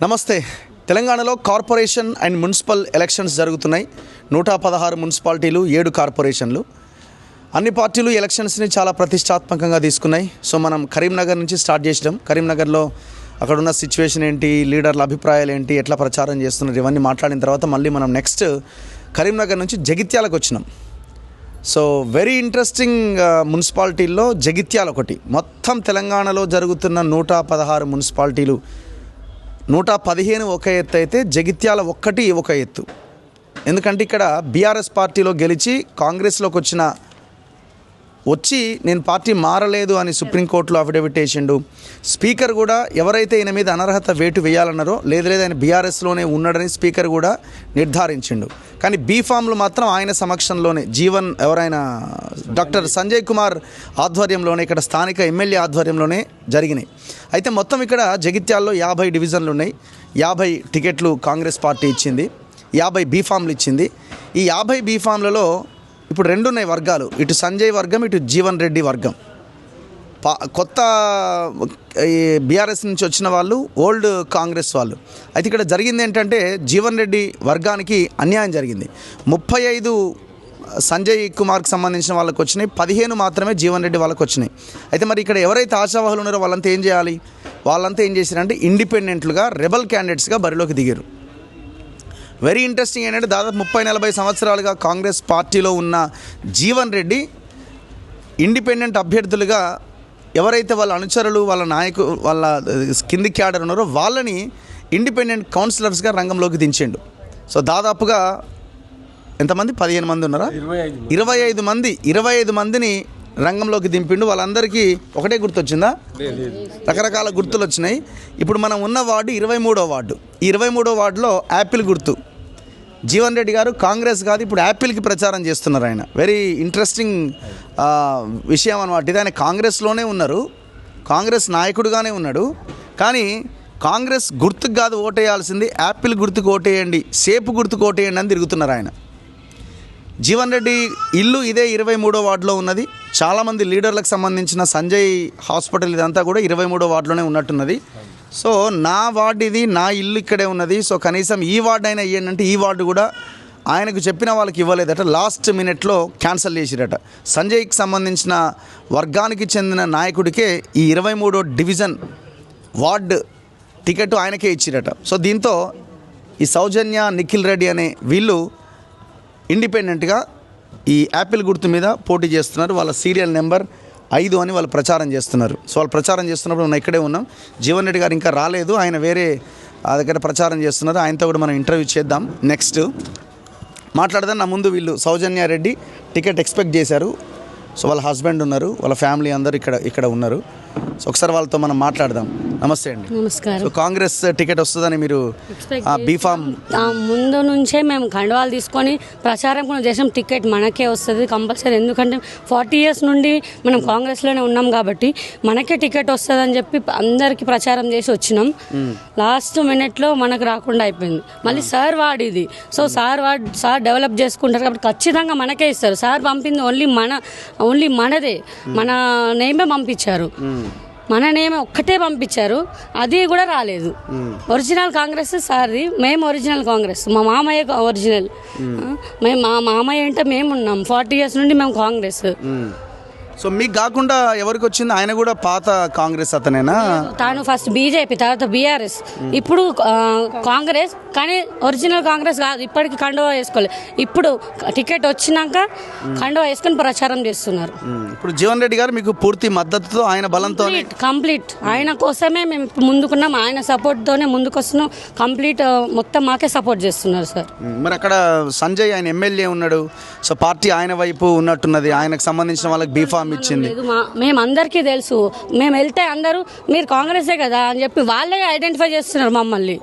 నమస్తే. తెలంగాణలో corporation and municipal elections జరుగుతున్నాయి. 116 మున్సిపాలిటీలు, 7 కార్పొరేషన్లు. అన్ని పార్టీలు ఎలక్షన్స్ని చాలా ప్రతిష్టాత్మకంగా తీసుకున్నాయి. సో మనం కరీంనగర్ నుంచి స్టార్ట్ చేసినాం. కరీంనగర్లో అక్కడున్న సిచ్యువేషన్ ఏంటి, లీడర్ల అభిప్రాయాలు ఏంటి, ఎట్లా ప్రచారం చేస్తున్నారు, ఇవన్నీ మాట్లాడిన తర్వాత మళ్ళీ మనం నెక్స్ట్ కరీంనగర్ నుంచి జగిత్యాలకు వచ్చినాం. సో వెరీ ఇంట్రెస్టింగ్ మున్సిపాలిటీల్లో జగిత్యాల ఒకటి. మొత్తం తెలంగాణలో జరుగుతున్న 116 మున్సిపాలిటీలు 115 ఒక ఎత్తు అయితే జగిత్యాల ఒక్కటి ఒక ఎత్తు. ఎందుకంటే ఇక్కడ బీఆర్ఎస్ పార్టీలో గెలిచి కాంగ్రెస్లోకి వచ్చి నేను పార్టీ మారలేదు అని సుప్రీంకోర్టులో అఫిడవిట్ వేసిండు. స్పీకర్ కూడా ఎవరైతే ఈయన మీద అనర్హత వేటు వేయాలన్నారో లేదు ఆయన బీఆర్ఎస్లోనే ఉన్నాడని స్పీకర్ కూడా నిర్ధారించిండు. కానీ బీఫామ్లు మాత్రం ఆయన సమక్షంలోనే జీవన్ ఎవరైనా డాక్టర్ సంజయ్ కుమార్ ఆధ్వర్యంలోనే, ఇక్కడ స్థానిక ఎమ్మెల్యే ఆధ్వర్యంలోనే జరిగినాయి. అయితే మొత్తం ఇక్కడ జగిత్యాల్లో 50 డివిజన్లు ఉన్నాయి. 50 టికెట్లు కాంగ్రెస్ పార్టీ ఇచ్చింది, 50 బీఫామ్లు ఇచ్చింది. ఈ 50 బీఫామ్లలో ఇప్పుడు 2 ఉన్నాయి వర్గాలు, ఇటు సంజయ్ వర్గం, ఇటు జీవన్ రెడ్డి వర్గం. కొత్త బీఆర్ఎస్ నుంచి వచ్చిన వాళ్ళు, ఓల్డ్ కాంగ్రెస్ వాళ్ళు. అయితే ఇక్కడ జరిగింది ఏంటంటే జీవన్ రెడ్డి వర్గానికి అన్యాయం జరిగింది. 35 సంజయ్ కుమార్కి సంబంధించిన వాళ్ళకి వచ్చినాయి, 15 మాత్రమే జీవన్ రెడ్డి వాళ్ళకి వచ్చినాయి. అయితే మరి ఇక్కడ ఎవరైతే ఆశావాహులు ఉన్నారో వాళ్ళంతా ఏం చేయాలి? వాళ్ళంతా ఏం చేశారంటే ఇండిపెండెంట్లుగా, రెబల్ క్యాండిడేట్స్గా బరిలోకి దిగారు. వెరీ ఇంట్రెస్టింగ్ ఏంటంటే దాదాపు 30-40 సంవత్సరాలుగా కాంగ్రెస్ పార్టీలో ఉన్న జీవన్ రెడ్డి ఇండిపెండెంట్ అభ్యర్థులుగా ఎవరైతే వాళ్ళ అనుచరులు, వాళ్ళ నాయకులు, వాళ్ళ కింది క్యాడర్ ఉన్నారో వాళ్ళని ఇండిపెండెంట్ కౌన్సిలర్స్గా రంగంలోకి దించిండు. సో దాదాపుగా ఎంతమంది, 15 మంది ఉన్నారా? 25 మందిని రంగంలోకి దింపిండు. వాళ్ళందరికీ ఒకటే గుర్తు వచ్చిందా? రకరకాల గుర్తులు వచ్చినాయి. ఇప్పుడు మనం ఉన్న వార్డు 23వ వార్డు. ఈ 23వ వార్డులో యాపిల్ గుర్తు. జీవన్ రెడ్డి గారు కాంగ్రెస్ కాదు, ఇప్పుడు యాపిల్కి ప్రచారం చేస్తున్నారు. ఆయన వెరీ ఇంట్రెస్టింగ్ విషయం అన్నమాట. ఇది ఆయన కాంగ్రెస్లోనే ఉన్నారు, కాంగ్రెస్ నాయకుడుగానే ఉన్నాడు. కానీ కాంగ్రెస్ గుర్తుకు కాదు ఓటేయాల్సింది, యాపిల్ గుర్తుకు ఓటేయండి, సేపు గుర్తుకు ఓటేయండి అని తిరుగుతున్నారు ఆయన. జీవన్ రెడ్డి ఇల్లు ఇదే 23వ వార్డులో ఉన్నది. చాలామంది లీడర్లకు సంబంధించిన సంజయ్ హాస్పిటల్ ఇదంతా కూడా 23వ వార్డులోనే ఉన్నట్టున్నది. సో నా వార్డు ఇది, నా ఇల్లు ఇక్కడే ఉన్నది. సో కనీసం ఈ వార్డు అయినా ఇవ్వండి అంటే ఈ వార్డు కూడా ఆయనకు చెప్పిన వాళ్ళకి ఇవ్వలేదట. లాస్ట్ మినిట్లో క్యాన్సిల్ చేసిరట. సంజయ్కి సంబంధించిన వర్గానికి చెందిన నాయకుడికే ఈ 23వ డివిజన్ వార్డు టికెట్ ఆయనకే ఇచ్చిరట. సో దీంతో ఈ సౌజన్య, నిఖిల్ రెడ్డి అనే వీళ్ళు ఇండిపెండెంట్గా ఈ యాపిల్ గుర్తు మీద పోటీ చేస్తున్నారు. వాళ్ళ సీరియల్ నెంబర్ 5 అని వాళ్ళు ప్రచారం చేస్తున్నారు. సో వాళ్ళు ప్రచారం చేస్తున్నప్పుడు మనం ఇక్కడే ఉన్నాం. జీవన్ రెడ్డి గారు ఇంకా రాలేదు, ఆయన వేరే దగ్గర ప్రచారం చేస్తున్నారు. ఆయనతో కూడా మనం ఇంటర్వ్యూ చేద్దాం. నెక్స్ట్ మాట్లాడదాం. నా ముందు వీళ్ళు సౌజన్య రెడ్డి టికెట్ ఎక్స్పెక్ట్ చేశారు. సో వాళ్ళ హస్బెండ్ ఉన్నారు, వాళ్ళ ఫ్యామిలీ అందరూ ఇక్కడ ఉన్నారు. సో ఒకసారి వాళ్ళతో మనం మాట్లాడదాం. నమస్తే అండి. నమస్కారం. సో కాంగ్రెస్ టికెట్ వస్తుందని మీరు బీఫామ్ ముందు నుంచే మేము కండవాలు తీసుకొని ప్రచారం కూడా చేసాం. టికెట్ మనకే వస్తుంది కంపల్సరీ, ఎందుకంటే 40 years నుండి మనం కాంగ్రెస్లోనే ఉన్నాం కాబట్టి మనకే టికెట్ వస్తుందని చెప్పి అందరికీ ప్రచారం చేసి వచ్చినాం. లాస్ట్ మినిట్లో మనకు రాకుండా అయిపోయింది. మళ్ళీ సార్ వార్డు ఇది. సో సార్ డెవలప్ చేసుకుంటారు కాబట్టి ఖచ్చితంగా మనకే ఇస్తారు. సార్ పంపింది ఓన్లీ మనదే, మన నేమే పంపించారు, మన నేమే ఒక్కటే పంపించారు. అది కూడా రాలేదు. ఒరిజినల్ కాంగ్రెస్ సార్ది, మేము ఒరిజినల్ కాంగ్రెస్. మా మామయ్య ఒరిజినల్. మా మామయ్య అంటే మేము ఉన్నాం 40 years నుండి మేము కాంగ్రెస్. సో మీకు కాకుండా ఎవరికి వచ్చింది? ఆయన కూడా పాత కాంగ్రెస్ అతనేనా? తాను ఫస్ట్ బీజేపీ, తర్వాత బీఆర్ఎస్, ఇప్పుడు కాంగ్రెస్. కానీ ఒరిజినల్ కాంగ్రెస్ కాదు. ఇప్పటికి కండువా వేసుకోలేదు. ఇప్పుడు టికెట్ వచ్చినాక కండువా వేసుకొని ప్రచారం చేస్తున్నారు. ఇప్పుడు జీవన్ రెడ్డి గారు మీకు పూర్తి మద్దతుతో, ఆయన బలంతో కంప్లీట్ ఆయన కోసమే మేము ఇప్పుడు ముందుకున్నాం. ఆయన సపోర్ట్తోనే ముందుకు వస్తున్నాం. కంప్లీట్ మొత్తం మాకే సపోర్ట్ చేస్తున్నారు సార్. మరి అక్కడ సంజయ్ ఆయన ఎమ్మెల్యే ఉన్నాడు. సో పార్టీ ఆయన వైపు ఉన్నట్టున్నది. ఆయనకు సంబంధించిన వాళ్ళకి బీఫామ్ ఇచ్చింది. మేము అందరికీ తెలుసు. మేము వెళ్తే అందరూ మీరు కాంగ్రెసే కదా అని చెప్పి వాళ్ళే ఐడెంటిఫై చేస్తున్నారు మమ్మల్ని.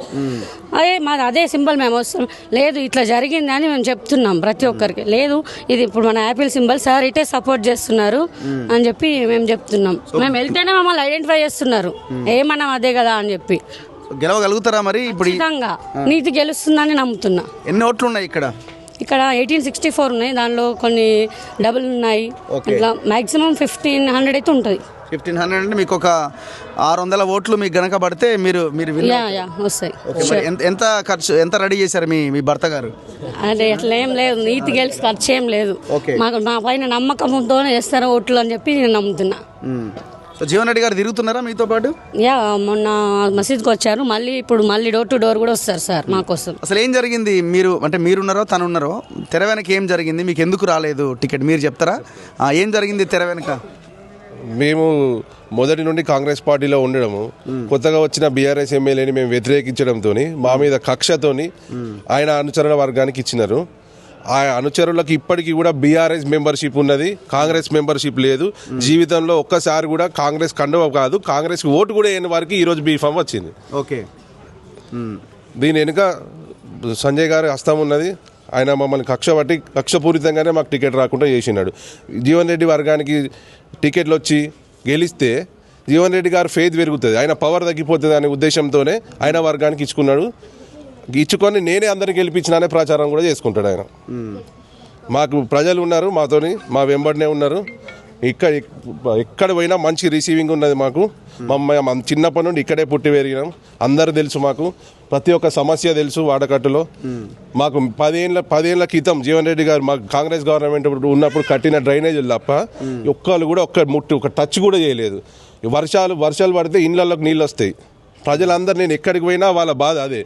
అదే సింబల్ మేము వస్తున్నాం. లేదు ఇట్లా జరిగింది అని మేము చెప్తున్నాం ప్రతి ఒక్కరికి. లేదు ఇది ఇప్పుడు మన యాపిల్ సింబల్, సార్ ఇటే సపోర్ట్ చేస్తున్నారు అని చెప్పి మేము చెప్తున్నాం. మేము వెళ్తేనే మమ్మల్ని ఐడెంటిఫై చేస్తున్నారు, ఏమన్నా అదే కదా అని చెప్పి. గెలవగలుగుతారా మరి? ఇప్పుడు నీతి గెలుస్తుందని నమ్ముతున్నా. ఎన్ని ఓట్లు ఉన్నాయి ఇక్కడ? ఇక్కడ 1864 ఉన్నాయి, దానిలో కొన్ని డబుల్ ఉన్నాయి. ఇట్లా మ్యాక్సిమం 1500 అయితే ఉంటుంది. 1500 అంటే మీకు ఒక 600 ఓట్లు మీకు గనక పడితే మీరు మీరు win యా వస్తాయి. ఓకే, మరి ఎంత ఖర్చు ఎంత రెడీ చేశారు మీ భర్త గారు? అదే అట్లా ఏం లేదు, నీతి గెలిచి ఖర్చు ఏం లేదు. ఓకే. మాకు మా పైన నమ్మకంతోనే చేస్తారు ఓట్లు అని చెప్పి నేను నమ్ముతున్నా. సో జీవన్ రెడ్డి గారు తిరుగుతున్నారా మీతో పాటు? యా మొన్న మసీద్కి వచ్చారు, ఇప్పుడు డోర్ టు డోర్ కూడా వస్తారు సార్ మా కోసం. అసలు ఏం జరిగింది? మీరున్నారో తను ఉన్నారో, తెర వెనక ఏం జరిగింది? మీకు ఎందుకు రాలేదు టికెట్ మీరు చెప్తారా? ఏం జరిగింది తెర వెనక? మేము మొదటి నుండి కాంగ్రెస్ పార్టీలో ఉండడము, కొత్తగా వచ్చిన బీఆర్ఎస్ ఎమ్మెల్యేని మేము వ్యతిరేకించడంతో మా మీద కక్షతోని ఆయన అనుచరణ వర్గానికి ఇచ్చినారు. ఆ అనుచరులకు ఇప్పటికీ కూడా బీఆర్ఎస్ మెంబర్షిప్ ఉన్నది, కాంగ్రెస్ మెంబర్షిప్ లేదు. జీవితంలో ఒక్కసారి కూడా కాంగ్రెస్ కండువ కాదు, కాంగ్రెస్ ఓటు కూడా వేయని వారికి ఈరోజు బీఫామ్ వచ్చింది. ఓకే. దీని వెనుక సంజయ్ గారి హస్తం ఉన్నది. ఆయన మమ్మల్ని కక్షపూరితంగానే మాకు టికెట్ రాకుండా చేసినాడు. జీవన్ రెడ్డి వర్గానికి టికెట్లు వచ్చి గెలిస్తే జీవన్ రెడ్డి గారు ఫెయిత్ పెరుగుతుంది, ఆయన పవర్ తగ్గిపోతుంది అనే ఉద్దేశంతోనే ఆయన వర్గానికి ఇచ్చుకొని నేనే అందరిని గెలిపించినానే ప్రచారం కూడా చేసుకుంటాడు ఆయన. మాకు ప్రజలు ఉన్నారు, మాతోని మా వెంబడినే ఉన్నారు. ఎక్కడ పోయినా మంచి రిసీవింగ్ ఉన్నది మాకు. చిన్నప్పటి నుండి ఇక్కడే పుట్టి పెరిగినాం, అందరూ తెలుసు మాకు, ప్రతి ఒక్క సమస్య తెలుసు వాడకట్టులో. మాకు 10 ఏళ్ల క్రితం జీవన్ రెడ్డి గారు మాకు కాంగ్రెస్ గవర్నమెంట్ ఉన్నప్పుడు కట్టిన డ్రైనేజీలు తప్ప ఒక్కళ్ళు కూడా ఒక టచ్ కూడా చేయలేదు. వర్షాలు పడితే ఇళ్ళలోకి నీళ్ళు వస్తాయి. ప్రజలందరూ నేను ఎక్కడికి పోయినా వాళ్ళ బాధ అదే,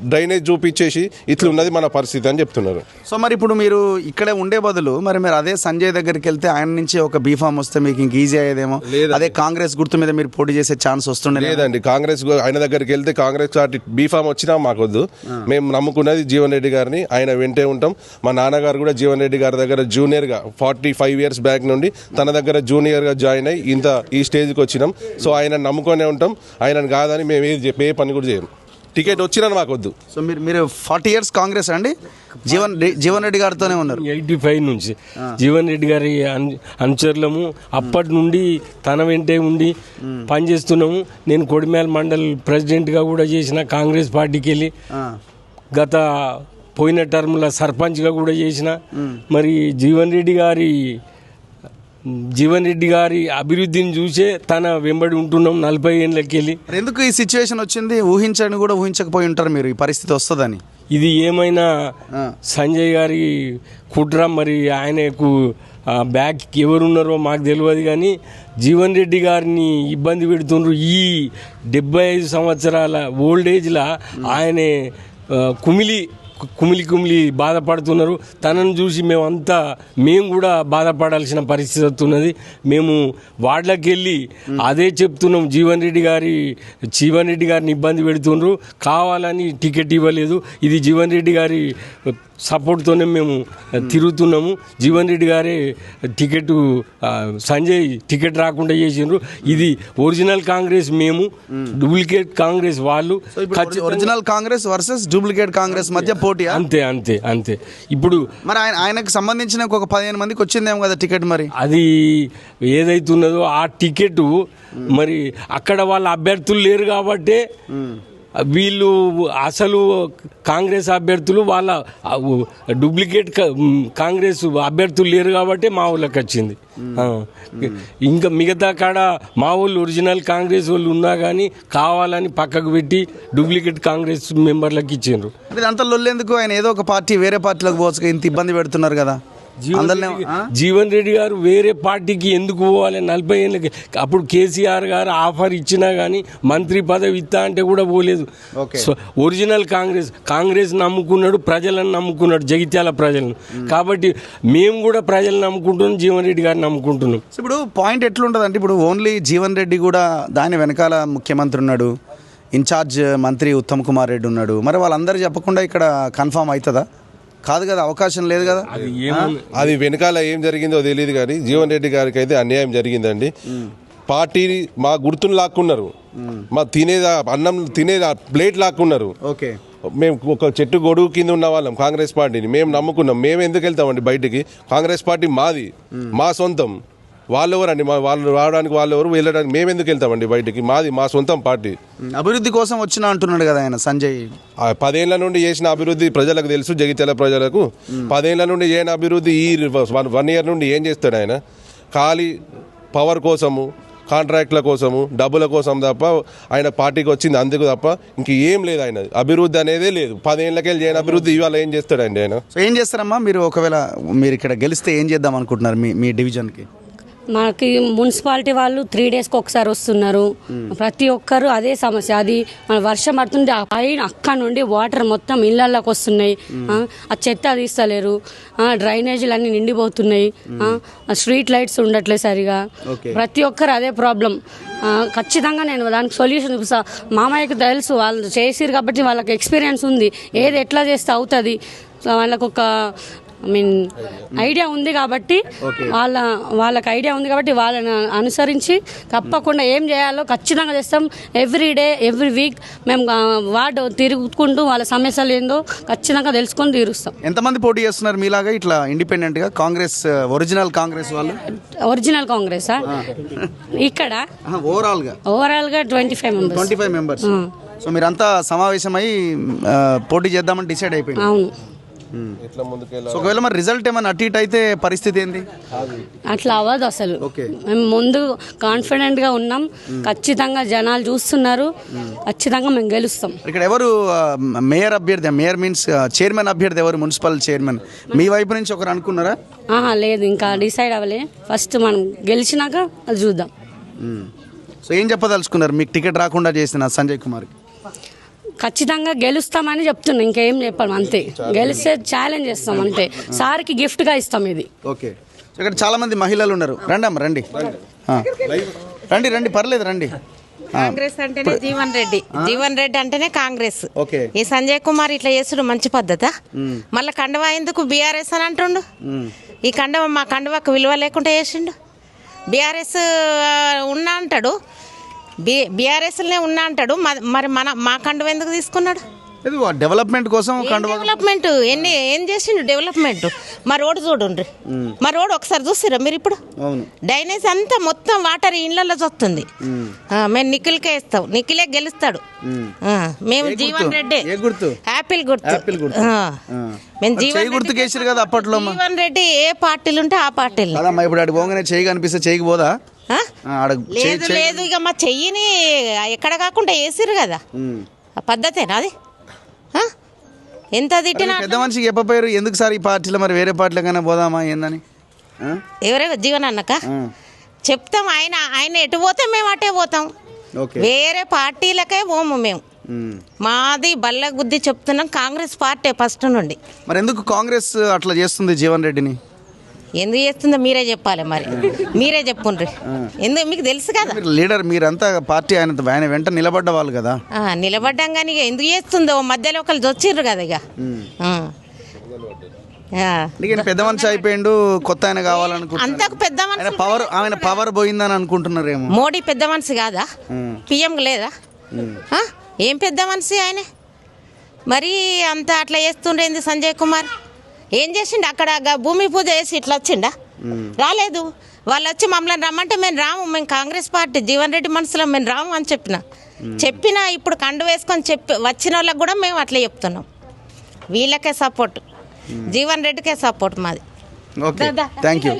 డ్రైనేజ్ చూపించేసి ఇట్లున్నది మన పరిస్థితి అని చెప్తున్నారు. సో మరి ఇప్పుడు మీరు ఇక్కడే ఉండే బదులు మీరు అదే సంజయ్ దగ్గరికి వెళ్తే ఆయన నుంచి ఒక బీఫామ్ వస్తే మీకు ఇంక ఈజీ అయ్యేదేమో. అదే కాంగ్రెస్ గుర్తు మీద మీరు పోటీ చేసే ఛాన్స్ వస్తుండే. లేదండి, ఆయన దగ్గరికి వెళ్తే కాంగ్రెస్ పార్టీ బీఫామ్ వచ్చినా మాకొద్దు. మేము నమ్ముకున్నది జీవన్ రెడ్డి గారిని, ఆయన వెంటే ఉంటాం. మా నాన్నగారు కూడా జీవన్ రెడ్డి గారి దగ్గర జూనియర్గా 45 years బ్యాక్ నుండి తన దగ్గర జూనియర్గా జాయిన్ అయ్యి ఈ స్టేజ్కి వచ్చినాం. సో ఆయన నమ్ముకొనే ఉంటాం, ఆయనను కాదని మేము ఏ పని కూడా చేయం. టికెట్ వచ్చినా మాకొద్దు. సో మీరు 40 years కాంగ్రెస్ అండి? జీవన్ రెడ్డి గారితోనే ఉన్నారు 85 నుంచి. జీవన్ రెడ్డి గారి అనుచరులము, అప్పటి నుండి తన వెంటే ఉండి పనిచేస్తున్నాము. నేను కొడిమేల మండల్ ప్రెసిడెంట్గా కూడా చేసిన కాంగ్రెస్ పార్టీకి వెళ్ళి, గత పోయిన టర్మ్లో సర్పంచ్గా కూడా చేసిన. మరి జీవన్ రెడ్డి గారి అభివృద్ధిని చూసే తన వెంబడి ఉంటున్నాం 40 ఏళ్ళకి వెళ్ళి. ఎందుకు ఈ సిచ్యువేషన్ వచ్చింది? ఊహించని కూడా ఊహించకపోయి ఉంటారు మీరు ఈ పరిస్థితి వస్తుందని. ఇది ఏమైనా సంజయ్ గారి కుట్ర, మరి ఆయనకు బ్యాక్ ఎవరున్నారో మాకు తెలియదు. కానీ జీవన్ రెడ్డి గారిని ఇబ్బంది పెడుతుండ్రు. ఈ 75 సంవత్సరాల ఓల్డ్ ఏజ్లో ఆయన కుమిలి బాధపడుతున్నారు. తనను చూసి మేము కూడా బాధపడాల్సిన పరిస్థితి వస్తున్నది. మేము వార్డులకు వెళ్ళి అదే చెప్తున్నాం, జీవన్ రెడ్డి గారిని ఇబ్బంది పెడుతున్నారు, కావాలని టికెట్ ఇవ్వలేదు. ఇది జీవన్ రెడ్డి గారి సపోర్ట్తోనే మేము తిరుగుతున్నాము. జీవన్ రెడ్డి గారే సంజయ్ టికెట్ రాకుండా చేసిండ్రు. ఇది ఒరిజినల్ కాంగ్రెస్ మేము, డూప్లికేట్ కాంగ్రెస్ వాళ్ళు. Original Congress versus duplicate Congress మధ్య పోటీ. అంతే. ఇప్పుడు మరి ఆయనకు సంబంధించిన ఒక 15 మందికి వచ్చిందేమో కదా టికెట్. మరి అది ఏదైతున్నదో ఆ టికెట్ మరి అక్కడ వాళ్ళ అభ్యర్థులు లేరు కాబట్టి, వీళ్ళు అసలు కాంగ్రెస్ అభ్యర్థులు వాళ్ళ డూప్లికేట్ కాంగ్రెస్ అభ్యర్థులు లేరు కాబట్టి మా ఊళ్ళకి వచ్చింది. ఇంకా మిగతా కాడ మా వాళ్ళు ఒరిజినల్ కాంగ్రెస్ వాళ్ళు ఉన్నా కానీ కావాలని పక్కకు పెట్టి డూప్లికేట్ కాంగ్రెస్ మెంబర్లకు ఇచ్చిండ్రు. అంత లొల్లేందుకు? ఆయన ఏదో ఒక పార్టీ వేరే పార్టీలకు పోవచ్చు, ఇంత ఇబ్బంది పెడుతున్నారు కదా. జీవన్ రెడ్డి గారు వేరే పార్టీకి ఎందుకు పోవాలి? 40 ఏళ్ళకి అప్పుడు కేసీఆర్ గారు ఆఫర్ ఇచ్చినా కానీ మంత్రి పదవి ఇస్తా అంటే కూడా పోలేదు. సో ఒరిజినల్ కాంగ్రెస్ నమ్ముకున్నాడు, ప్రజలను నమ్ముకున్నాడు, జగిత్యాల ప్రజలను. కాబట్టి మేము కూడా ప్రజలను నమ్ముకుంటున్నాం, జీవన్ రెడ్డి గారిని నమ్ముకుంటున్నాం. ఇప్పుడు పాయింట్ ఎట్లుంటుంది అంటే, ఇప్పుడు ఓన్లీ జీవన్ రెడ్డి కూడా దాని వెనకాల ముఖ్యమంత్రి ఉన్నాడు, ఇన్ఛార్జ్ మంత్రి ఉత్తమ్ కుమార్ రెడ్డి ఉన్నాడు. మరి వాళ్ళందరూ చెప్పకుండా ఇక్కడ కన్ఫామ్ అవుతుందా? కాదు కదా, అవకాశం లేదు కదా. అది వెనకాల ఏం జరిగిందో తెలియదు కానీ జీవన్ రెడ్డి గారికి అయితే అన్యాయం జరిగిందండి. పార్టీని మా గుర్తును లాక్కున్నారు, మా అన్నం తినేది ప్లేట్ లాక్కున్నారు. ఓకే, మేము ఒక చెట్టు గొడుగు కింద ఉన్న వాళ్ళం కాంగ్రెస్ పార్టీని మేము నమ్ముకున్నాం. మేము ఎందుకు వెళ్తామండి బయటికి? కాంగ్రెస్ పార్టీ మాది, మా సొంతం. వాళ్ళెవరండి? వాళ్ళు రావడానికి వాళ్ళెవరు, వెళ్ళడానికి మేము ఎందుకు వెళ్తామండి బయటికి? మా సొంతం పార్టీ. అభివృద్ధి కోసం వచ్చిన అంటున్నాడు కదా ఆయన సంజయ్. 10 ఏళ్ల నుండి చేసిన అభివృద్ధి ప్రజలకు తెలుసు, జగిత్యాల ప్రజలకు. 10 ఏళ్ల నుండి చేయని అభివృద్ధి ఈ 1 year నుండి ఏం చేస్తాడు ఆయన? ఖాళీ పవర్ కోసము, కాంట్రాక్ట్ల కోసము డబ్బుల కోసం తప్ప ఆయన పార్టీకి వచ్చింది అందుకు తప్ప ఇంక ఏం లేదు. ఆయన అభివృద్ధి అనేదే లేదు. 10 ఏళ్ళకెళ్ళి చేయని అభివృద్ధి ఇవాళ ఏం చేస్తాడండి ఆయన? సో ఏం చేస్తారమ్మా మీరు? ఒకవేళ మీరు ఇక్కడ గెలిస్తే ఏం చేద్దాం అనుకుంటున్నారు మీ డివిజన్కి? మనకి మున్సిపాలిటీ వాళ్ళు 3 డేస్కి ఒకసారి వస్తున్నారు. ప్రతి ఒక్కరు అదే సమస్య. అది మన వర్షం పడుతుంటే ఆ పైన అక్కడ నుండి వాటర్ మొత్తం ఇళ్ళల్లోకి వస్తున్నాయి. ఆ చెత్త తీస్తలేరు, డ్రైనేజీలు అన్నీ నిండిపోతున్నాయి, స్ట్రీట్ లైట్స్ ఉండట్లేదు సరిగా. ప్రతి ఒక్కరు అదే ప్రాబ్లం. ఖచ్చితంగా నేను దానికి సొల్యూషన్ చూపిస్తా. మామయ్యకు తెలుసు, వాళ్ళు చేసిరు కాబట్టి వాళ్ళకి ఎక్స్పీరియన్స్ ఉంది, ఏది ఎట్లా చేస్తే అవుతుంది, వాళ్ళకు ఒక ఐడియా ఉంది కాబట్టి వాళ్ళకి ఐడియా ఉంది కాబట్టి వాళ్ళని అనుసరించి తప్పకుండా ఏం చేయాలో ఖచ్చితంగా చేస్తాం. ఎవ్రీ డే ఎవ్రీ వీక్ మేము వార్డు తిరుగుకుంటూ వాళ్ళ సమస్యలు ఏందో ఖచ్చితంగా తెలుసుకొని తీరుస్తాం. ఎంతమంది పోటీ చేస్తున్నారు మీలాగా ఇట్లా ఇండిపెండెంట్గా? కాంగ్రెస్ ఒరిజినల్ కాంగ్రెస్ వాళ్ళు? ఒరిజినల్ కాంగ్రెసా? ఇక్కడ ఓవరాల్గా 25 మెంబర్స్. సో మీరంతా సమావేశమై పోటీ చేద్దామని డిసైడ్ అయిపోయింది. అవును. ఒకవేళ మరి రిజల్ట్ ఏమైనా అటు ఇటు అయితే పరిస్థితి ఏంది? అట్లా అవ్వదు అసలు. మేము ముందు కాన్ఫిడెంట్గా ఉన్నాం. ఖచ్చితంగా జనాలు చూస్తున్నారు, ఖచ్చితంగా మేము గెలుస్తాం. ఇక్కడ ఎవరు మేయర్ అభ్యర్థి? మేయర్ మీన్స్ చైర్మన్ అభ్యర్థి ఎవరు? మున్సిపల్ చైర్మన్ మీ వైపు నుంచి ఒకరు అనుకున్నారా? లేదు, ఇంకా డిసైడ్ అవ్వలే. ఫస్ట్ మనం గెలిచినాక అది చూద్దాం. సో ఏం చెప్పదలుచుకున్నారు మీకు టికెట్ రాకుండా చేసిన సంజయ్ కుమార్కి? ఖచ్చితంగా గెలుస్తామని చెప్తున్నాం, ఇంకేం చెప్పాలి. అంతే, గెలిస్తే ఛాలెంజ్ చేస్తాం అంతే. సార్కి గిఫ్ట్గా ఇస్తాం ఇది. ఓకే. ఇక్కడ చాలా మంది మహిళలు ఉన్నారు. రండి అమ్మ, రండి రండి రండి, పర్లేదు రండి. కాంగ్రెస్ అంటేనే జీవన్ రెడ్డి, జీవన్ రెడ్డి అంటేనే కాంగ్రెస్. ఓకే. ఈ సంజయ్ కుమార్ ఇట్లా చేస్తుడు మంచి పద్ధతా? మళ్ళీ కండవా ఎందుకు బీఆర్ఎస్ అని అంటుండు? ఈ కండవ మా కండవాకు విలువ లేకుండా చేసిండు. బీఆర్ఎస్ ఉన్నా అంటాడు, బీఆర్ఎస్నే ఉన్నా అంటాడు, మరి మా కండువ ఎందుకు తీసుకున్నాడు? డెవలప్మెంట్ కోసం. డెవలప్మెంట్ ఏం చేసిండు? డెవలప్మెంట్ మా రోడ్డు చూడండి, మా రోడ్ ఒకసారి చూసిరా మీరు? ఇప్పుడు డ్రైనేజ్ అంతా మొత్తం వాటర్ ఇళ్ళల్లో వస్తుంది. మేము నిఖిల్కే ఇస్తాం, నిఖిలే గెలుస్తాడు. మేము జీవన్ రెడ్డి యాపిల్ గుర్తు. మేము జీవన్ రెడ్డి ఏ పార్టీలు ఉంటే ఆ పార్టీలు. ఇప్పుడు చేయి కనిపిస్తే చేయకి పోదా? లేదు లేదు, ఇక మా చెయ్యిని ఎక్కడ కాకుండా వేసిరు కదా, ఆ పద్ధతేనా అది? ఎంత తిట్టినా పెద్ద మనిషికి చెప్పపోయారు ఎందుకు సార్ ఈ పార్టీలో, మరి వేరే పార్టీలకైనా పోదామా ఏందని? ఎవరే జీవన్ అన్నాక చెప్తాం. ఆయన ఎటు పోతే మేము అటే పోతాం, వేరే పార్టీలకే పోము మేము. మాది బల్ల గుద్ది చెప్తున్నాం, కాంగ్రెస్ పార్టీ ఫస్ట్ నుండి. మరి ఎందుకు కాంగ్రెస్ అట్లా చేస్తుంది జీవన్ రెడ్డిని? ఎందుకు చేస్తుందో మీరే చెప్పాలి, మరి మీరే చెప్పుండ్రి. ఎందుకు మీకు తెలుసు కదా, లీడర్ మీరంతా పార్టీ ఆయన వెంట నిలబడ్డ వాళ్ళు కదా. నిలబడ్డాం కానీ ఇక ఎందుకు చేస్తుందో మధ్యలో ఒకళ్ళు వచ్చిర్రు కదా. ఇక పెద్ద మనిషి అయిపోయిండు, కొత్త ఆయన కావాలనుకుంటున్నారు. అంతకు పెద్ద మనిషి ఆయన పవర్ పోయిందని అనుకుంటున్నారేమో. మోడీ పెద్ద మనిషి కాదా? పిఎం లేదా? ఏం పెద్ద మనిషి ఆయన? మరి అంత అట్లా చేస్తుండేంది సంజయ్ కుమార్? ఏం చేసిండు అక్కడ? భూమి పూజ చేసి ఇట్లా వచ్చిండా? రాలేదు. వాళ్ళు వచ్చి మమ్మల్ని రమ్మంటే మేము రాము, మేము కాంగ్రెస్ పార్టీ జీవన్ రెడ్డి మనసులో మేము రాము అని చెప్పినా ఇప్పుడు కండు వేసుకొని వచ్చిన వాళ్ళకి కూడా మేము అట్లా చెప్తున్నాం. వీళ్ళకే సపోర్ట్, జీవన్ రెడ్డికే సపోర్ట్ మాది. Okay, thank you.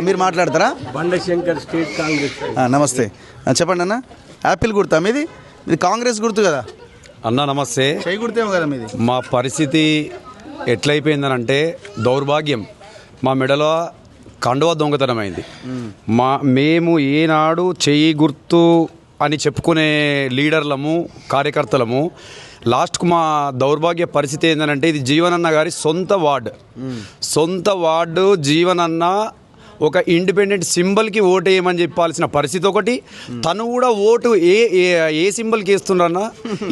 మీరు మాట్లాడతారా? బండశంకర్, స్టేట్ కాంగ్రెస్. నమస్తే, చెప్పండి అన్న. యాపిల్ గుర్తా మీది? కాంగ్రెస్ గుర్తు కదా అన్న? నమస్తే. చేయి గుర్తేమో కదా మీది. మా పరిస్థితి ఎట్లయిపోయిందనంటే దౌర్భాగ్యం. మా మెడలో కండువా దొంగతనమైంది. మేము ఏనాడు చెయ్యి గుర్తు అని చెప్పుకునే లీడర్లము, కార్యకర్తలము లాస్ట్కు మా దౌర్భాగ్య పరిస్థితి ఏంటంటే, ఇది జీవనన్న గారి సొంత వార్డు. జీవనన్న ఒక ఇండిపెండెంట్ సింబల్కి ఓటు వేయమని చెప్పాల్సిన పరిస్థితి ఒకటి. తను కూడా ఓటు ఏ సింబల్కి వేస్తుండన్నా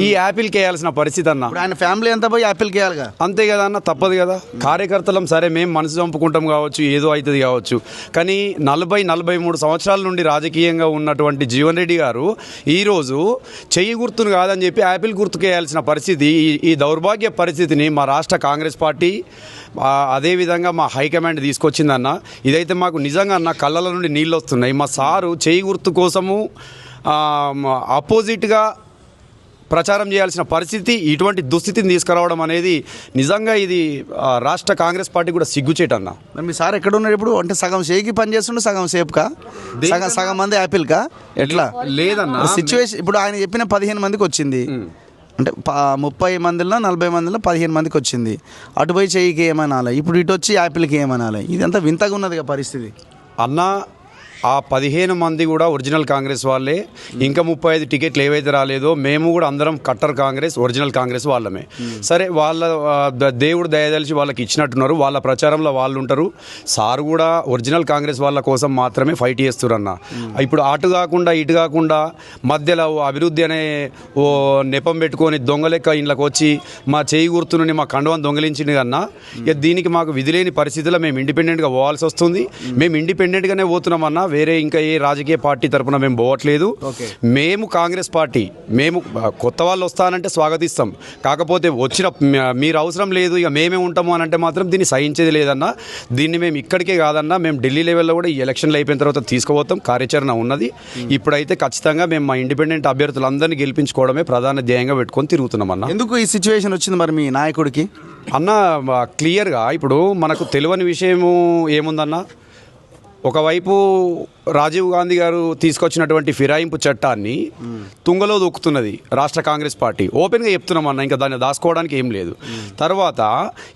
ఈ యాపిల్కి వేయాల్సిన పరిస్థితి అన్న. ఆయన ఫ్యామిలీ అంతా పోయి యాపిల్కి వేయాలిగా. అంతే కదా అన్న, తప్పదు కదా. కార్యకర్తలం సరే మేము మనసు చంపుకుంటాం కావచ్చు, ఏదో అవుతుంది కావచ్చు, కానీ 40-43 సంవత్సరాల నుండి రాజకీయంగా ఉన్నటువంటి జీవన్ రెడ్డి గారు ఈరోజు చెయ్యి గుర్తును కాదని చెప్పి యాపిల్ గుర్తుకు వేయాల్సిన పరిస్థితి. ఈ దౌర్భాగ్య పరిస్థితిని మా రాష్ట్ర కాంగ్రెస్ పార్టీ అదేవిధంగా మా హైకమాండ్ తీసుకొచ్చిందన్న. ఇదైతే మాకు నిజంగా అన్న కళ్ళల నుండి నీళ్ళు వస్తున్నాయి. మా సారు చేయి గుర్తు కోసము అపోజిట్గా ప్రచారం చేయాల్సిన పరిస్థితి, ఇటువంటి దుస్థితిని తీసుకురావడం అనేది నిజంగా ఇది రాష్ట్ర కాంగ్రెస్ పార్టీ కూడా సిగ్గుచేటన్న. మరి మీ సార్ ఎక్కడ ఉన్నారు ఇప్పుడు? అంటే సగం షేకి పని చేస్తుండే, సగం సేపుకా, సగం మంది యాపిల్కా, ఎట్లా లేదన్న సిచ్యువేషన్? ఇప్పుడు ఆయన చెప్పిన 15 మందికి వచ్చింది, అంటే 30 మందిలో 40 మందిలో 15 మందికి వచ్చింది. అటు పోయి చెయ్యికి ఏమనాలి, ఇప్పుడు ఇటు వచ్చి యాపిల్కి ఏమనాలి? ఇదంతా వింతగా ఉన్నది పరిస్థితి అన్న. ఆ 15 మంది కూడా ఒరిజినల్ కాంగ్రెస్ వాళ్ళే. ఇంకా 35 టికెట్లు ఏవైతే రాలేదో మేము కూడా అందరం కట్టర్ కాంగ్రెస్, ఒరిజినల్ కాంగ్రెస్ వాళ్ళమే. సరే, వాళ్ళ దేవుడు దయదలిచి వాళ్ళకి ఇచ్చినట్టున్నారు, వాళ్ళ ప్రచారంలో వాళ్ళు ఉంటారు. సార్ కూడా ఒరిజినల్ కాంగ్రెస్ వాళ్ళ కోసం మాత్రమే ఫైట్ చేస్తారు అన్న. ఇప్పుడు అటు కాకుండా ఇటు కాకుండా మధ్యలో అభివృద్ధి అనే ఓ నెపం పెట్టుకొని దొంగ లెక్క ఇంట్లోకి వచ్చి మా చేయి గుర్తుని మా కండువాన్ని దొంగలించింది కన్నా, ఇక దీనికి మాకు విధి లేని పరిస్థితుల్లో మేము ఇండిపెండెంట్గా పోవాల్సి వస్తుంది. మేము ఇండిపెండెంట్గానే పోతున్నామన్నా, వేరే ఇంకా ఏ రాజకీయ పార్టీ తరఫున మేము పోవట్లేదు. మేము కాంగ్రెస్ పార్టీ, మేము కొత్త వాళ్ళు వస్తానంటే స్వాగతిస్తాం. కాకపోతే వచ్చిన మీరు అవసరం లేదు, ఇక మేమే ఉంటాము అని అంటే మాత్రం దీన్ని సహించేది లేదన్నా. దీన్ని మేము ఇక్కడికే కాదన్నా, మేము ఢిల్లీ లెవెల్లో కూడా ఈ ఎలక్షన్లు అయిపోయిన తర్వాత తీసుకుపోతాం, కార్యాచరణ ఉన్నది. ఇప్పుడైతే ఖచ్చితంగా మేము మా ఇండిపెండెంట్ అభ్యర్థులందరినీ గెలిపించుకోవడమే ప్రధాన ధ్యేయంగా పెట్టుకొని తిరుగుతున్నాం అన్న. ఎందుకు ఈ సిచ్యువేషన్ వచ్చింది మరి మీ నాయకుడికి? అన్న క్లియర్గా ఇప్పుడు మనకు తెలియని విషయము ఏముందన్న, ఒకవైపు రాజీవ్ గాంధీ గారు తీసుకొచ్చినటువంటి ఫిరాయింపు చట్టాన్ని తుంగలో దొక్కుతున్నది రాష్ట్ర కాంగ్రెస్ పార్టీ. ఓపెన్గా చెప్తున్నాం అన్న, ఇంకా దాన్ని దాచుకోవడానికి ఏం లేదు. తర్వాత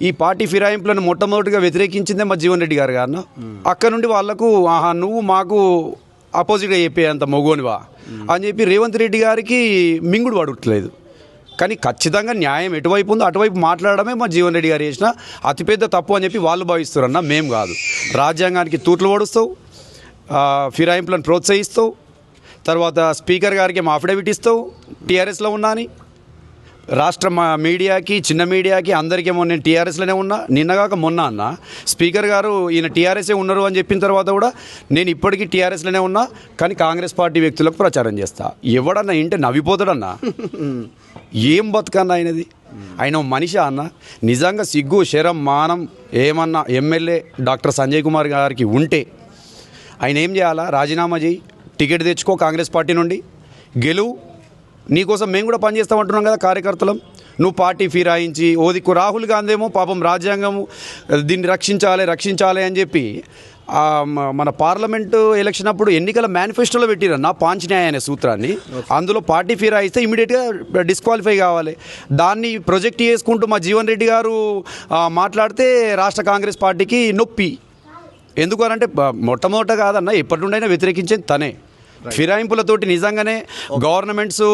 ఈ పార్టీ ఫిరాయింపులను మొట్టమొదటిగా వ్యతిరేకించిందే మా జీవన్ రెడ్డి గారు అన్న. అక్కడ నుండి వాళ్లకు ఆహా నువ్వు మాకు ఆపోజిట్గా చెప్పేంత మొగోనివా అని చెప్పి రేవంత్ రెడ్డి గారికి మింగుడు పడట్లేదు. కానీ ఖచ్చితంగా న్యాయం ఎటువైపు ఉందో అటువైపు మాట్లాడడమే మా జీవన్ రెడ్డి గారు చేసిన అతిపెద్ద తప్పు అని చెప్పి వాళ్ళు భావిస్తారన్న, మేము కాదు. రాజ్యాంగానికి తూట్లు పడుస్తావు, ఫిరాయింపులను ప్రోత్సహిస్తావు, తర్వాత స్పీకర్ గారికి మా అఫిడవిట్ ఇస్తావు టీఆర్ఎస్లో ఉన్నా అని. రాష్ట్ర మీడియాకి, చిన్న మీడియాకి అందరికేమో నేను టీఆర్ఎస్లోనే ఉన్నా, నిన్నగాక మొన్న అన్న స్పీకర్ గారు ఈయన టీఆర్ఎస్ఏ ఉన్నారు అని చెప్పిన తర్వాత కూడా నేను ఇప్పటికీ టీఆర్ఎస్లోనే ఉన్నా, కానీ కాంగ్రెస్ పార్టీ వ్యక్తులకు ప్రచారం చేస్తా. ఎవడన్నా ఇంటే నవ్విపోతాడన్నా. ఏం బతుకన్నా ఆయనది? ఆయన మనిషి అన్న. నిజంగా సిగ్గు, శరం, మానం ఏమన్నా ఎమ్మెల్యే డాక్టర్ సంజయ్ కుమార్ గారికి ఉంటే ఆయన ఏం చేయాలా? రాజీనామా చేయి, టికెట్ తెచ్చుకో కాంగ్రెస్ పార్టీ నుండి, గెలువు. నీకోసం మేము కూడా పనిచేస్తామంటున్నాం కదా కార్యకర్తలం. నువ్వు పార్టీ ఫిరాయించి ఓదిక్కు రాహుల్ గాంధీ ఏమో పాపం రాజ్యాంగము దీన్ని రక్షించాలి అని చెప్పి మన పార్లమెంటు ఎలక్షన్ అప్పుడు ఎన్నికల మేనిఫెస్టోలో పెట్టిరన్న పాంచన్యాయ అనే సూత్రాన్ని. అందులో పార్టీ ఫిరాయిస్తే ఇమీడియట్గా డిస్క్వాలిఫై కావాలి. దాన్ని ప్రొజెక్ట్ చేసుకుంటూ మా జీవన్ రెడ్డి గారు మాట్లాడితే రాష్ట్ర కాంగ్రెస్ పార్టీకి నొప్పి. ఎందుకనంటే మొట్టమొదట కాదన్న, ఎప్పటి నుండైనా వ్యతిరేకించేది తనే. ఫిరాయింపులతోటి నిజంగానే గవర్నమెంట్స్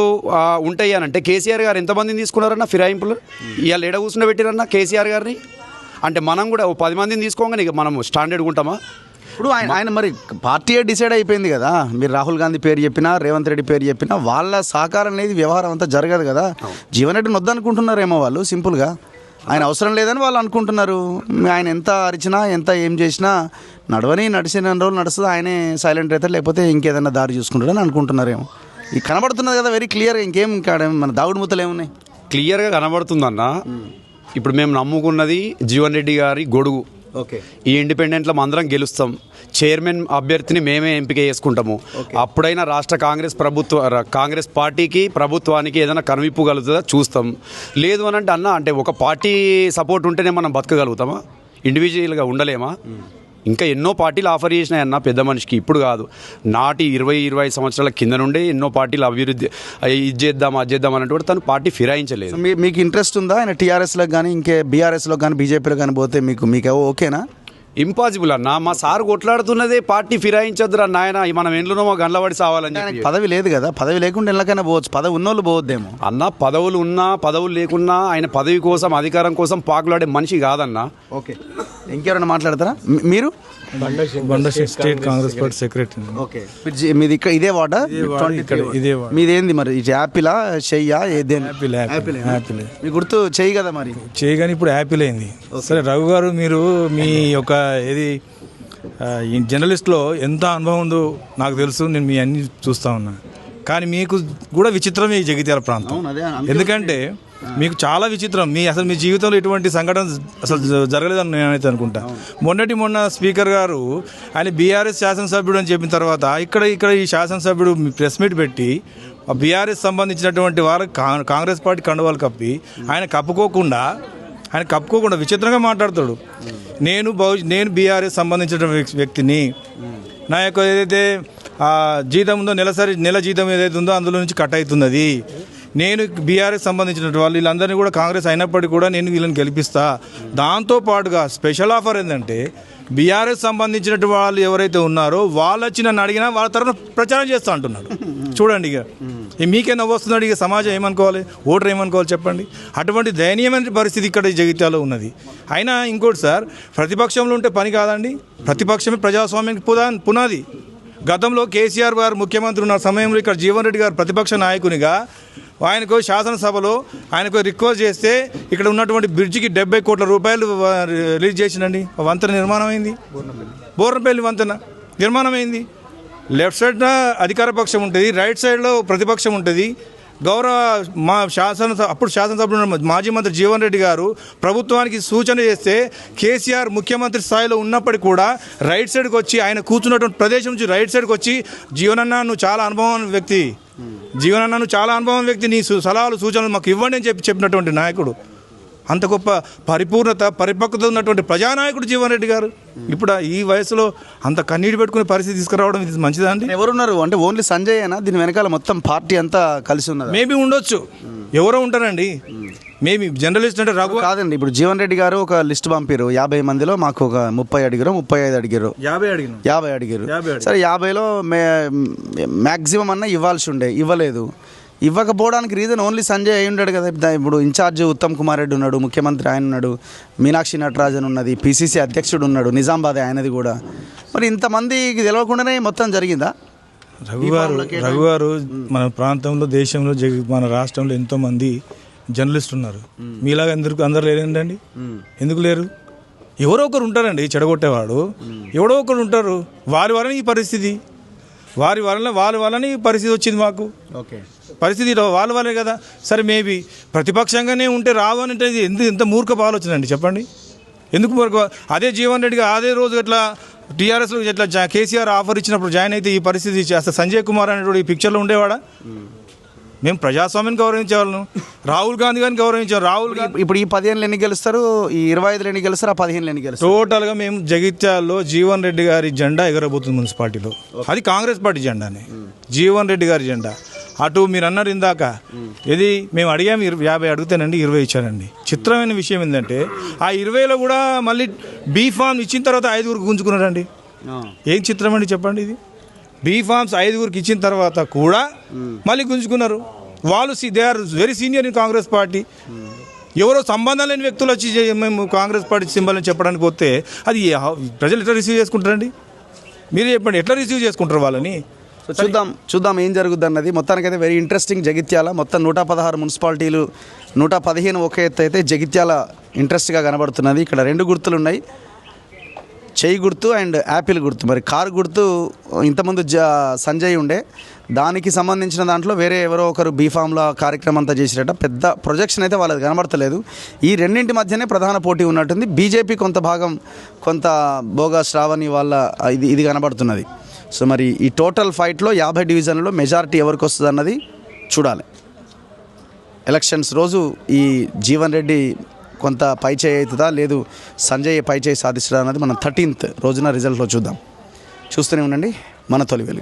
ఉంటాయి అని అంటే కేసీఆర్ గారు ఎంతమందిని తీసుకున్నారన్న ఫిరాయింపులు? ఇవాళ ఎడ కూర్చుని పెట్టిరన్న కేసీఆర్ గారిని? అంటే మనం కూడా 10 మందిని తీసుకోగానే ఇక మనం స్టాండర్డ్గా ఉంటామా? ఇప్పుడు ఆయన మరి పార్టీయే డిసైడ్ అయిపోయింది కదా. మీరు రాహుల్ గాంధీ పేరు చెప్పినా, రేవంత్ రెడ్డి పేరు చెప్పినా వాళ్ళ సహకారం అనేది వ్యవహారం అంతా జరగదు కదా. జీవన్ రెడ్డిని వద్దనుకుంటున్నారేమో వాళ్ళు సింపుల్గా. ఆయన అవసరం లేదని వాళ్ళు అనుకుంటున్నారు. ఆయన ఎంత అరిచినా, ఎంత ఏం చేసినా నడిచిన రోజులు నడుస్తుంది, ఆయనే సైలెంట్ అవుతారు, లేకపోతే ఇంకేదన్నా దారి చూసుకుంటారని అనుకుంటున్నారేమో. ఇది కనబడుతున్నది కదా వెరీ క్లియర్గా. ఇంకేం మన దాగుడు ముత్తలు ఏమున్నాయి? క్లియర్గా కనబడుతుందన్న. ఇప్పుడు మేము నమ్ముకున్నది జీవన్ రెడ్డి గారి గొడుగు. ఓకే, ఈ ఇండిపెండెంట్లో అందరం గెలుస్తాం, చైర్మన్ అభ్యర్థిని మేమే ఎంపిక చేసుకుంటాము. అప్పుడైనా రాష్ట్ర కాంగ్రెస్ పార్టీకి, ప్రభుత్వానికి ఏదైనా కనువిప్పు కలుగుతుందా చూస్తాం. లేదు అని అంటే అన్న, అంటే ఒక పార్టీ సపోర్ట్ ఉంటేనే మనం బతకగలుగుతామా? ఇండివిజువల్గా ఉండలేమా? ఇంకా ఎన్నో పార్టీలు ఆఫర్ చేసినాయన్న పెద్ద మనిషికి. ఇప్పుడు కాదు, నాటి 20-25 సంవత్సరాల కింద నుండి ఎన్నో పార్టీలు అభివృద్ధి ఇది చేద్దాం అది చేద్దాం అన్నట్టు కూడా తను పార్టీ ఫిరాయించలేదు. మీకు ఇంట్రెస్ట్ ఉందా ఆయన టీఆర్ఎస్లో కానీ, ఇంకే బీఆర్ఎస్లో కానీ, బీజేపీలో కానీ పోతే మీకు ఓకేనా? ఇంపాసిబుల్ అన్న. మా సార్ కొట్లాడుతున్నదే పార్టీ ఫిరాయించొద్దురా నాయన, మనం ఎండ్లునో గండ్లబడి సావాలని చెప్పి. పదవి లేదు కదా, పదవి లేకుండా ఎల్లకైనా పోవచ్చు, పదవి ఉన్నోళ్ళు పోవద్దేమో అన్న. పదవులు ఉన్నా పదవులు లేకున్నా ఆయన పదవి కోసం, అధికారం కోసం పాకులాడే మనిషి కాదన్న. ఓకే, ఇంకెవరైనా మాట్లాడతారా? మీరు Bandashekar state Congress party secretary. Okay, మీది ఇక్కడ ఇదే వార్డా? మీదేంది మరి? ఇది యాపిలా, చెయ్యా? యాపిల్ మీ గుర్తు చెయ్యి కదా మరి. చేయగానే ఇప్పుడు యాపిల్ అయింది. సరే రఘు గారు, మీరు మీ యొక్క జర్నలిస్ట్లో ఎంత అనుభవం ఉందో నాకు తెలుసు, నేను మీ అన్ని చూస్తూ ఉన్నా. కానీ మీకు కూడా విచిత్రమే ఈ జగిత్యాల ప్రాంతం. ఎందుకంటే మీకు చాలా విచిత్రం. అసలు మీ జీవితంలో ఎటువంటి సంఘటన అసలు జరగలేదని నేనైతే అనుకుంటా. మొన్న స్పీకర్ గారు ఆయన బీఆర్ఎస్ శాసనసభ్యుడు అని చెప్పిన తర్వాత ఇక్కడ ఈ శాసనసభ్యుడు ప్రెస్ మీట్ పెట్టి బీఆర్ఎస్ సంబంధించినటువంటి వారు కాంగ్రెస్ పార్టీ కండువాలు కప్పి ఆయన కప్పుకోకుండా విచిత్రంగా మాట్లాడతాడు. నేను బీఆర్ఎస్ సంబంధించిన వ్యక్తిని, నా యొక్క ఏదైతే జీతం ఉందో నెల జీతం ఏదైతే ఉందో అందులో నుంచి కట్ అవుతున్నది, నేను బీఆర్ఎస్ సంబంధించిన వాళ్ళు వీళ్ళందరినీ కూడా కాంగ్రెస్ అయినప్పటికీ కూడా నేను వీళ్ళని గెలిపిస్తా. దాంతోపాటుగా స్పెషల్ ఆఫర్ ఏంటంటే బీఆర్ఎస్ సంబంధించిన వాళ్ళు ఎవరైతే ఉన్నారో వాళ్ళు వచ్చి నన్ను అడిగినా వాళ్ళ తరఫున ప్రచారం చేస్తూ అంటున్నాడు. చూడండి, ఇక మీకే నవ్వు వస్తున్నాడు. ఇక సమాజం ఏమనుకోవాలి, ఓటర్ ఏమనుకోవాలి చెప్పండి. అటువంటి దయనీయమైన పరిస్థితి ఇక్కడ జగిత్యాలలో ఉన్నది. అయినా ఇంకోటి సార్, ప్రతిపక్షంలో ఉంటే పని కాదండి. ప్రతిపక్షమే ప్రజాస్వామ్యానికి పునాది. గతంలో కేసీఆర్ గారు ముఖ్యమంత్రి ఉన్న సమయంలో ఇక్కడ జీవన్ రెడ్డి గారు ప్రతిపక్ష నాయకునిగా ఆయనకు శాసనసభలో ఆయనకు రిక్వెస్ట్ చేస్తే ఇక్కడ ఉన్నటువంటి బ్రిడ్జికి 70 కోట్ల రూపాయలు రిలీజ్ చేసిండండి. వంతెన నిర్మాణం అయింది, బోర్నపల్లి వంతెన నిర్మాణం అయింది. లెఫ్ట్ సైడ్న అధికార పక్షం ఉంటుంది, రైట్ సైడ్లో ప్రతిపక్షం ఉంటుంది. మా అప్పుడు శాసనసభ్యుడు మాజీ మంత్రి జీవన్ రెడ్డి గారు ప్రభుత్వానికి సూచన చేస్తే కేసీఆర్ ముఖ్యమంత్రి స్థాయిలో ఉన్నప్పటికీ కూడా రైట్ సైడ్కి వచ్చి ఆయన కూర్చున్నటువంటి ప్రదేశం నుంచి రైట్ సైడ్కి వచ్చి జీవనన్న నువ్వు చాలా అనుభవం వ్యక్తి, నీ సలహాలు సూచనలు మాకు ఇవ్వండి అని చెప్పినటువంటి నాయకుడు, అంత గొప్ప పరిపక్వత ఉన్నటువంటి ప్రజానాయకుడు జీవన్ రెడ్డి గారు ఇప్పుడు ఈ వయసులో అంత కన్నీటి పెట్టుకునే పరిస్థితి తీసుకురావడం ఇది మంచిదా అండి? ఎవరున్నారు అంటే ఓన్లీ సంజయ్ అయినా? దీని వెనకాల మొత్తం పార్టీ అంతా కలిసి ఉన్నది. మేబీ ఉండొచ్చు, ఎవరో ఉంటారండి. మేబీ జర్నలిస్ట్ అంటే రఘు కాదండి. ఇప్పుడు జీవన్ రెడ్డి గారు ఒక లిస్ట్ పంపారు, 50 మందిలో మాకు ఒక 30 అడిగారు, 35 అడిగారు, 50 అడిగారు. సరే 50లో మ్యాక్సిమం అన్న ఇవ్వాల్సి ఉండే, ఇవ్వలేదు. ఇవ్వకపోవడానికి రీజన్ ఓన్లీ సంజయ్ అయి ఉన్నాడు కదా. ఇప్పుడు ఇన్ఛార్జ్ ఉత్తమ్ కుమార్ రెడ్డి ఉన్నాడు, ముఖ్యమంత్రి ఆయన ఉన్నాడు, మీనాక్షి నటరాజన్ ఉన్నది, పిసిసి అధ్యక్షుడు ఉన్నాడు, నిజామాబాద్ ఆయనది కూడా. మరి ఇంతమందికి తెలియకుండానే మొత్తం జరిగిందా? రఘు గారు మన ప్రాంతంలో, దేశంలో, మన రాష్ట్రంలో ఎంతోమంది జర్నలిస్టులు ఉన్నారు. మీలాగా అందరు లేరండి. ఎందుకు లేరు? ఎవరో ఒకరు ఉంటారండి చెడగొట్టేవాడు, ఎవరో ఒకరు ఉంటారు. వారి వలన ఈ పరిస్థితి, వాళ్ళ వలన ఈ పరిస్థితి వచ్చింది మాకు. పరిస్థితి వాళ్ళ వల్లే కదా. సరే మేబీ ప్రతిపక్షంగానే ఉంటే రావు అంటే ఎంత మూర్ఖపు ఆలోచన అండి చెప్పండి. ఎందుకు మూర్ఖ? అదే జీవన్ రెడ్డిగా అదే రోజు ఎట్లా టీఆర్ఎస్లో ఎట్లా కేసీఆర్ ఆఫర్ ఇచ్చినప్పుడు జాయిన్ అయితే ఈ పరిస్థితి అసలు సంజయ్ కుమార్ అనేటువంటి ఈ పిక్చర్లో ఉండేవాడా? మేము ప్రజాస్వామ్యాన్ని గౌరవించేవాళ్ళను, రాహుల్ గాంధీ గారిని గౌరవించారు. ఇప్పుడు ఈ 15 ఎన్ని గెలుస్తారు, ఈ 25 ఎన్ని గెలుస్తారు, ఆ 15 ఎన్ని గెలుస్తారు? టోటల్గా మేము జగిత్యాల్లో జీవన్ రెడ్డి గారి జెండా ఎగరబోతుంది మున్సిపాలిటీలో. అది కాంగ్రెస్ పార్టీ జెండానే, జీవన్ రెడ్డి గారి జెండా. అటు మీరు అన్నారు ఇందాక, ఇది మేము అడిగాము 50 అడుగుతానండి, 20 ఇచ్చానండి. చిత్రమైన విషయం ఏంటంటే ఆ 20లో కూడా మళ్ళీ బీ ఫామ్ ఇచ్చిన తర్వాత 5గురికి గుంజుకున్నారండి. ఏం చిత్రం అండి చెప్పండి. ఇది బీ ఫామ్స్ 5గురికి ఇచ్చిన తర్వాత కూడా మళ్ళీ గుంజుకున్నారు. వాళ్ళు they are very senior in Congress party. ఎవరో సంబంధం లేని వ్యక్తులు వచ్చి మేము కాంగ్రెస్ పార్టీ సింబల్ అని చెప్పడానికి పోతే అది ప్రజలు ఎట్లా రిసీవ్ చేసుకుంటారండి? మీరు చెప్పండి, ఎట్లా రిసీవ్ చేసుకుంటారు వాళ్ళని? చూద్దాం ఏం జరుగుద్ది అన్నది. మొత్తానికైతే వెరీ ఇంట్రెస్టింగ్. జగిత్యాల మొత్తం 116 మున్సిపాలిటీలు, 115 ఒక ఎత్తు అయితే జగిత్యాల ఇంట్రెస్ట్గా కనబడుతున్నది. ఇక్కడ 2 గుర్తులు ఉన్నాయి, చెయ్యి గుర్తు అండ్ యాపిల్ గుర్తు. మరి కారు గుర్తు ఇంతకుముందు సంజయ్ ఉండే, దానికి సంబంధించిన దాంట్లో వేరే ఎవరో ఒకరు బీఫామ్లో కార్యక్రమం అంతా చేసిరట. పెద్ద ప్రొజెక్షన్ అయితే వాళ్ళది కనబడతలేదు. ఈ రెండింటి మధ్యనే ప్రధాన పోటీ ఉన్నట్టుంది. బీజేపీ కొంత భాగం, కొంత బోగా శ్రావణి వాళ్ళ ఇది కనబడుతున్నది. సో మరి ఈ టోటల్ ఫైట్లో 50 డివిజన్లలో మెజారిటీ ఎవరికి వస్తుంది అన్నది చూడాలి. ఎలక్షన్స్ రోజు ఈ జీవన్ రెడ్డి కొంత పైచేయి అవుతుందా, లేదు సంజయ్ పైచేయి సాధిస్తుందా అన్నది మనం 13th రోజున రిజల్ట్లో చూద్దాం. చూస్తూనే ఉండండి మన తొలి వెలుగు.